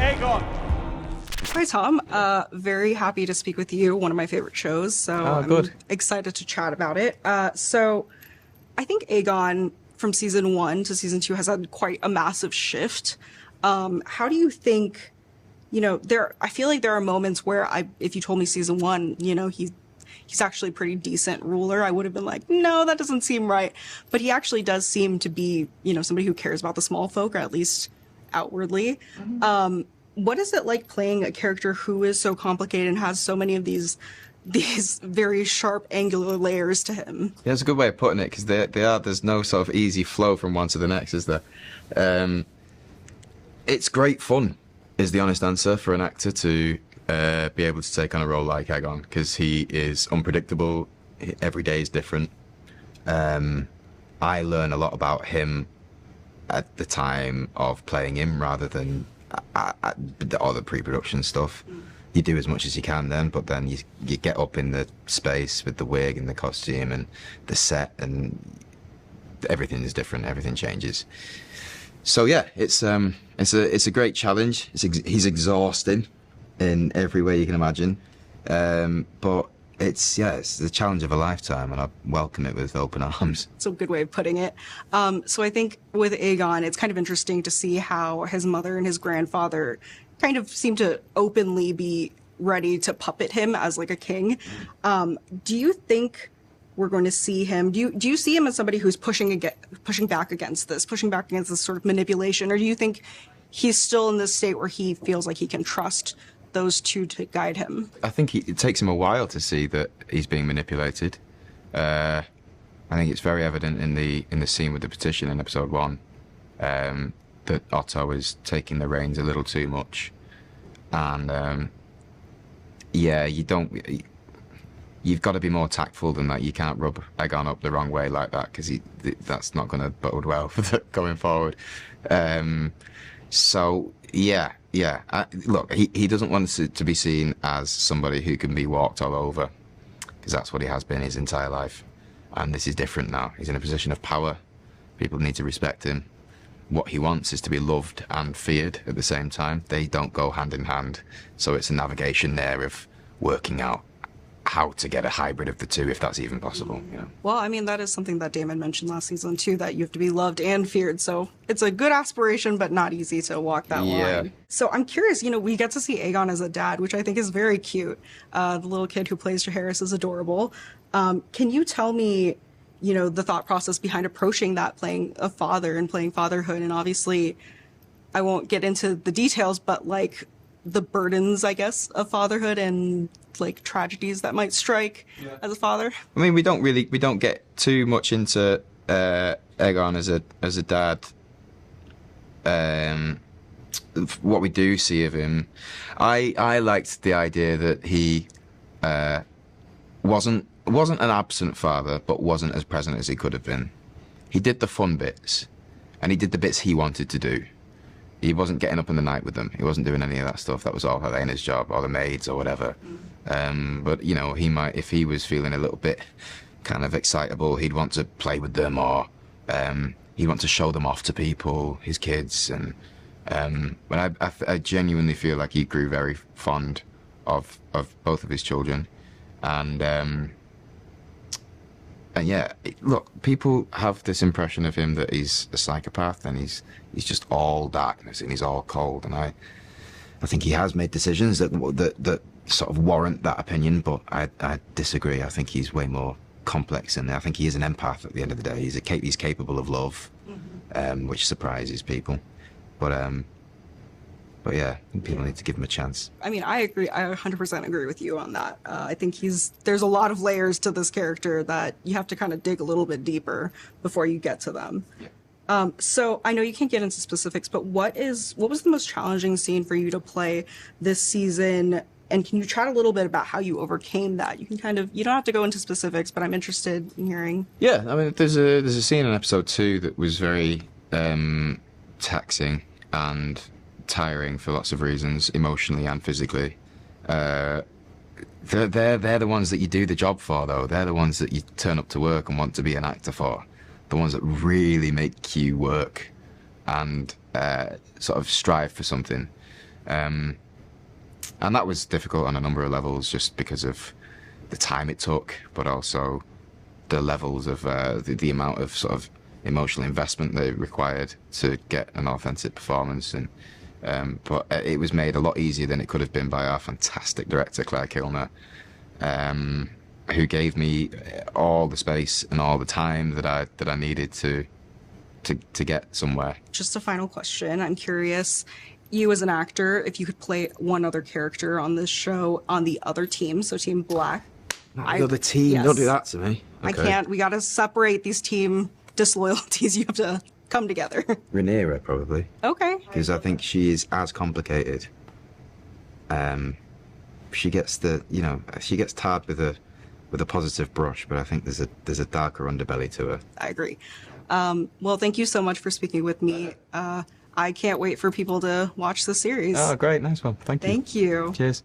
Hi, Tom. Very happy to speak with you. One of my favorite shows, so I'm excited to chat about it. So I think Aegon from season 1 to season 2 has had quite a massive shift. How do you think, I feel like there are moments where if you told me season 1, he's actually a pretty decent ruler, I would have been like, no, that doesn't seem right. But he actually does seem to be, somebody who cares about the small folk, or at least outwardly. Mm-hmm. What is it like playing a character who is so complicated and has so many of these very sharp, angular layers to him? Yeah, that's a good way of putting it, because there's no sort of easy flow from one to the next, is there? It's great fun, is the honest answer, for an actor to be able to take on a role like Aegon, because he is unpredictable. Every day is different. I learn a lot about him at the time of playing him rather than all the pre-production stuff. You do as much as you can then, but then you get up in the space with the wig and the costume and the set, and everything is different. Everything changes. So yeah, it's a great challenge. He's exhausting in every way you can imagine, but it's the challenge of a lifetime, and I welcome it with open arms. It's a good way of putting it. So I think with Aegon, it's kind of interesting to see how his mother and his grandfather kind of seem to openly be ready to puppet him as like a king. Do you think we're going to see him? Do you see him as somebody who's pushing back against this sort of manipulation, or do you think he's still in this state where he feels like he can trust those two to guide him? I think it takes him a while to see that he's being manipulated. I think it's very evident in the scene with the petition in episode 1 that Otto is taking the reins a little too much, and you've got to be more tactful than that. You can't rub Aegon up the wrong way like that, because that's not going to bode well for going forward. Look, he doesn't want to be seen as somebody who can be walked all over, because that's what he has been his entire life. And this is different now. He's in a position of power. People need to respect him. What he wants is to be loved and feared at the same time. They don't go hand in hand. So it's a navigation there of working out how to get a hybrid of the two, if that's even possible. Well, I mean, that is something that Damon mentioned last season too, that you have to be loved and feared. So it's a good aspiration, but not easy to walk that line. So I'm curious, we get to see Aegon as a dad, which I think is very cute. The little kid who plays Jaehaerys is adorable. Can you tell me, the thought process behind approaching that, playing a father and playing fatherhood? And obviously, I won't get into the details, but like the burdens, I guess, of fatherhood and like tragedies that might strike as a father. I mean, we don't get too much into Aegon as a dad. What we do see of him, I liked the idea that he wasn't an absent father, but wasn't as present as he could have been. He did the fun bits, and he did the bits he wanted to do. He wasn't getting up in the night with them. He wasn't doing any of that stuff. That was all Helena's job, or the maids, or whatever. But he might, if he was feeling a little bit kind of excitable, he'd want to play with them, or he'd want to show them off to people, his kids. But I genuinely feel like he grew very fond of both of his children, and yeah, look, people have this impression of him that he's a psychopath, and he's just all darkness and he's all cold. And I think he has made decisions that sort of warrant that opinion, but I disagree. I think he's way more complex, and I think he is an empath at the end of the day. He's capable of love, which surprises people. But yeah, I think people need to give him a chance. I mean, I agree. I 100% agree with you on that. I think there's a lot of layers to this character that you have to kind of dig a little bit deeper before you get to them. Yeah. So I know you can't get into specifics, but what was the most challenging scene for you to play this season? And can you chat a little bit about how you overcame that? You don't have to go into specifics, but I'm interested in hearing. Yeah, I mean, there's a scene in episode 2 that was very taxing and tiring for lots of reasons, emotionally and physically. They're the ones that you do the job for, though. They're the ones that you turn up to work and want to be an actor for. The ones that really make you work and sort of strive for something. And that was difficult on a number of levels, just because of the time it took, but also the levels of the amount of sort of emotional investment that it required to get an authentic performance. And but it was made a lot easier than it could have been by our fantastic director, Claire Kilner, who gave me all the space and all the time that I needed to get somewhere. Just a final question. I'm curious, you as an actor, if you could play one other character on this show on the other team, so Team Black. The other team? Yes. Don't do that to me. Okay. I can't. We got to separate these team disloyalties. You have to come together. Rhaenyra, probably. Okay. Because I think she is as complicated. She gets tarred with a positive brush, but I think there's a darker underbelly to her. I agree. Well, thank you so much for speaking with me. I can't wait for people to watch the series. Oh, great. Nice one. Thank you. Thank you. Cheers.